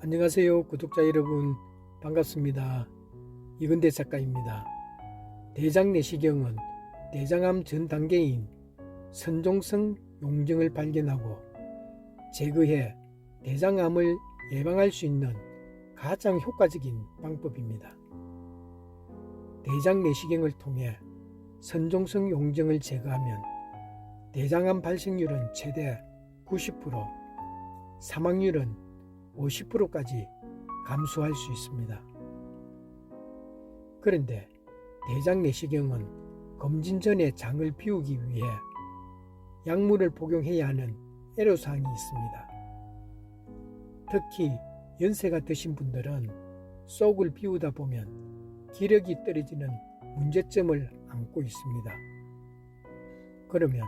안녕하세요 구독자 여러분, 반갑습니다. 이근대 작가입니다. 대장 내시경은 대장암 전 단계인 선종성 용종을 발견하고 제거해 대장암을 예방할 수 있는 가장 효과적인 방법입니다. 대장 내시경을 통해 선종성 용종을 제거하면 대장암 발생률은 최대 90%, 사망률은 50%까지 감소할 수 있습니다. 그런데 대장 내시경은 검진 전에 장을 비우기 위해 약물을 복용해야 하는 애로사항이 있습니다. 특히 연세가 드신 분들은 속을 비우다 보면 기력이 떨어지는 문제점을 안고 있습니다. 그러면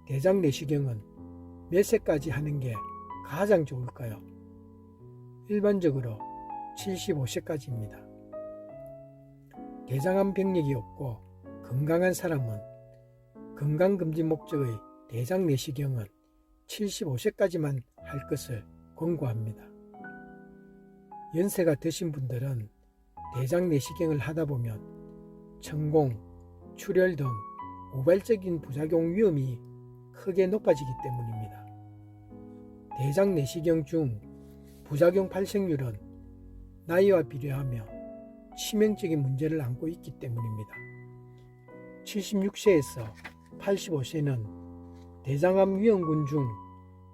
대장 내시경은 몇 세까지 하는 게 가장 좋을까요? 일반적으로 75세까지입니다. 대장암 병력이 없고 건강한 사람은 건강검진 목적의 대장 내시경은 75세까지만 할 것을 권고합니다. 연세가 드신 분들은 대장 내시경을 하다 보면 천공, 출혈 등 우발적인 부작용 위험이 크게 높아지기 때문입니다. 대장 내시경 중 부작용 발생률은 나이와 비례하며 치명적인 문제를 안고 있기 때문입니다. 76세에서 85세는 대장암 위험군 중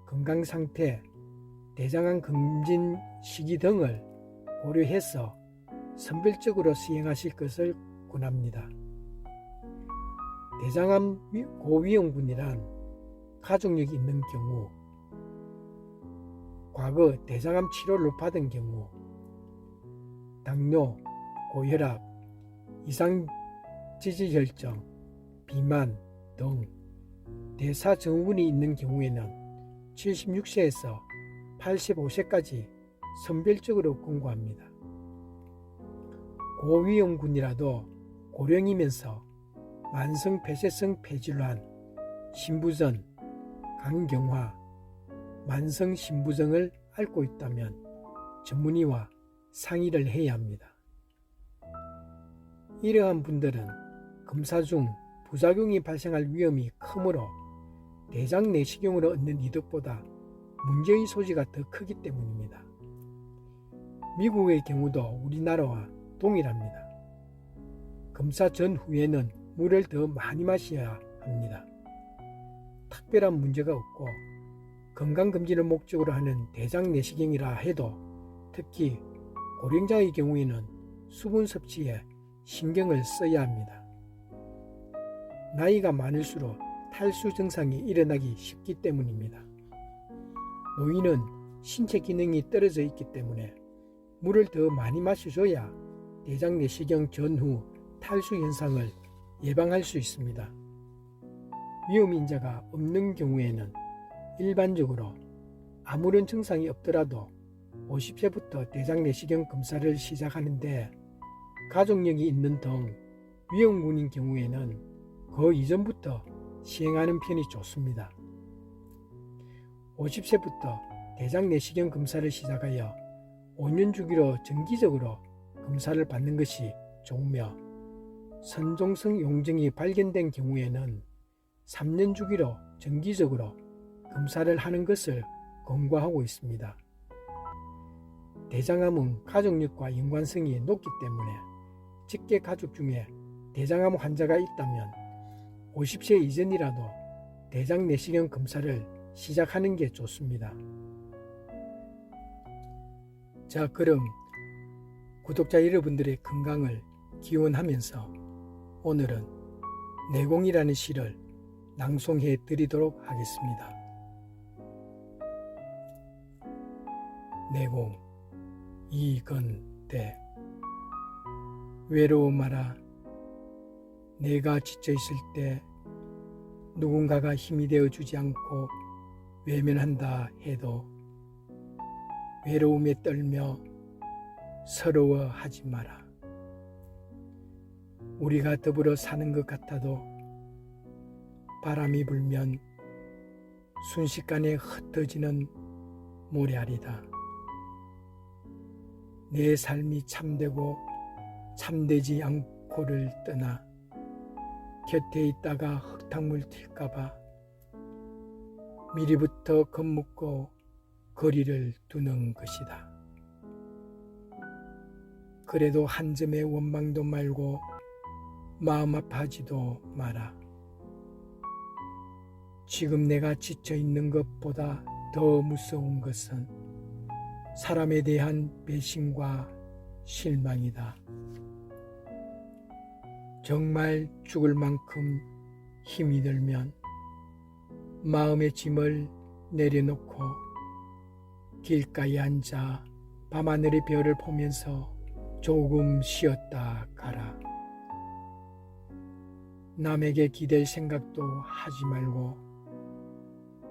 건강상태, 대장암 검진 시기 등을 고려해서 선별적으로 시행하실 것을 권합니다. 대장암 고위험군이란 가족력이 있는 경우, 과거 대장암 치료를 받은 경우, 당뇨, 고혈압, 이상지질혈증, 비만 등 대사증후군이 있는 경우에는 76세에서 85세까지 선별적으로 권고합니다. 고위험군이라도 고령이면서 만성 폐쇄성 폐질환, 신부전, 간경화, 만성 신부증을 앓고 있다면 전문의와 상의를 해야 합니다. 이러한 분들은 검사 중 부작용이 발생할 위험이 크므로 대장 내시경으로 얻는 이득보다 문제의 소지가 더 크기 때문입니다. 미국의 경우도 우리나라와 동일합니다. 검사 전후에는 물을 더 많이 마셔야 합니다. 특별한 문제가 없고 건강검진을 목적으로 하는 대장 내시경이라 해도 특히 고령자의 경우에는 수분 섭취에 신경을 써야 합니다. 나이가 많을수록 탈수 증상이 일어나기 쉽기 때문입니다. 노인은 신체 기능이 떨어져 있기 때문에 물을 더 많이 마셔줘야 대장 내시경 전후 탈수 현상을 예방할 수 있습니다. 위험인자가 없는 경우에는 일반적으로 아무런 증상이 없더라도 50세부터 대장 내시경 검사를 시작하는데 가족력이 있는 등 위험군인 경우에는 그 이전부터 시행하는 편이 좋습니다. 50세부터 대장 내시경 검사를 시작하여 5년 주기로 정기적으로 검사를 받는 것이 좋으며 선종성 용종이 발견된 경우에는 3년 주기로 정기적으로 검사를 하는 것을 권고하고 있습니다. 대장암은 가족력과 연관성이 높기 때문에 직계 가족 중에 대장암 환자가 있다면 50세 이전이라도 대장 내시경 검사를 시작하는 게 좋습니다. 자, 그럼 구독자 여러분들의 건강을 기원하면서 오늘은 내공이라는 시를 낭송해 드리도록 하겠습니다. 내공, 이건대. 외로움하라. 내가 지쳐있을 때 누군가가 힘이 되어주지 않고 외면한다 해도 외로움에 떨며 서러워하지 마라. 우리가 더불어 사는 것 같아도 바람이 불면 순식간에 흩어지는 모래알이다. 내 삶이 참되고 참되지 않고를 떠나 곁에 있다가 흙탕물 튈까봐 미리부터 겁먹고 거리를 두는 것이다. 그래도 한 점의 원망도 말고 마음 아파하지도 마라. 지금 내가 지쳐 있는 것보다 더 무서운 것은 사람에 대한 배신과 실망이다. 정말 죽을 만큼 힘이 들면 마음의 짐을 내려놓고 길가에 앉아 밤하늘의 별을 보면서 조금 쉬었다 가라. 남에게 기댈 생각도 하지 말고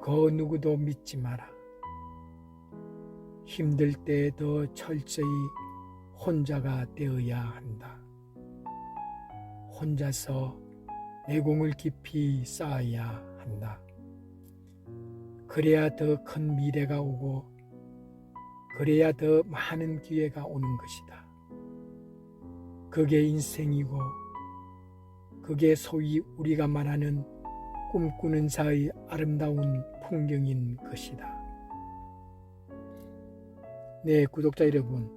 그 누구도 믿지 마라. 힘들 때 더 철저히 혼자가 되어야 한다. 혼자서 내공을 깊이 쌓아야 한다. 그래야 더 큰 미래가 오고 그래야 더 많은 기회가 오는 것이다. 그게 인생이고 그게 소위 우리가 말하는 꿈꾸는 자의 아름다운 풍경인 것이다. 네, 구독자 여러분,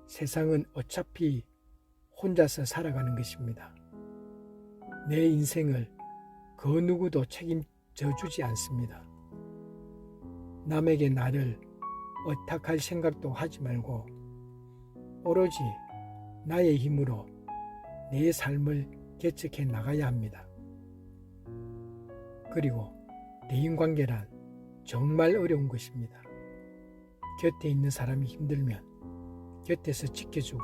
세상은 어차피 혼자서 살아가는 것입니다. 내 인생을 그 누구도 책임져 주지 않습니다. 남에게 나를 의탁할 생각도 하지 말고 오로지 나의 힘으로 내 삶을 개척해 나가야 합니다. 그리고 대인관계란 정말 어려운 것입니다. 곁에 있는 사람이 힘들면 곁에서 지켜주고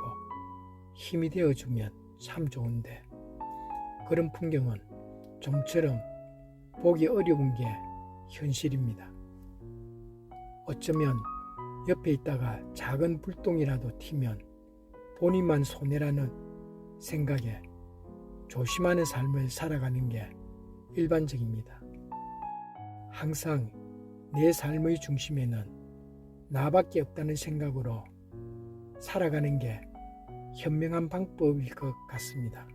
힘이 되어주면 참 좋은데 그런 풍경은 좀처럼 보기 어려운 게 현실입니다. 어쩌면 옆에 있다가 작은 불똥이라도 튀면 본인만 손해라는 생각에 조심하는 삶을 살아가는 게 일반적입니다. 항상 내 삶의 중심에는 나밖에 없다는 생각으로 살아가는 게 현명한 방법일 것 같습니다.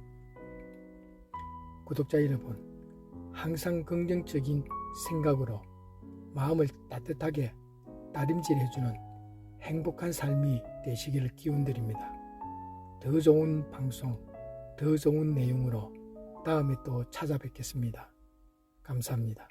구독자 여러분, 항상 긍정적인 생각으로 마음을 따뜻하게 다림질해주는 행복한 삶이 되시기를 기원드립니다. 더 좋은 방송, 더 좋은 내용으로 다음에 또 찾아뵙겠습니다. 감사합니다.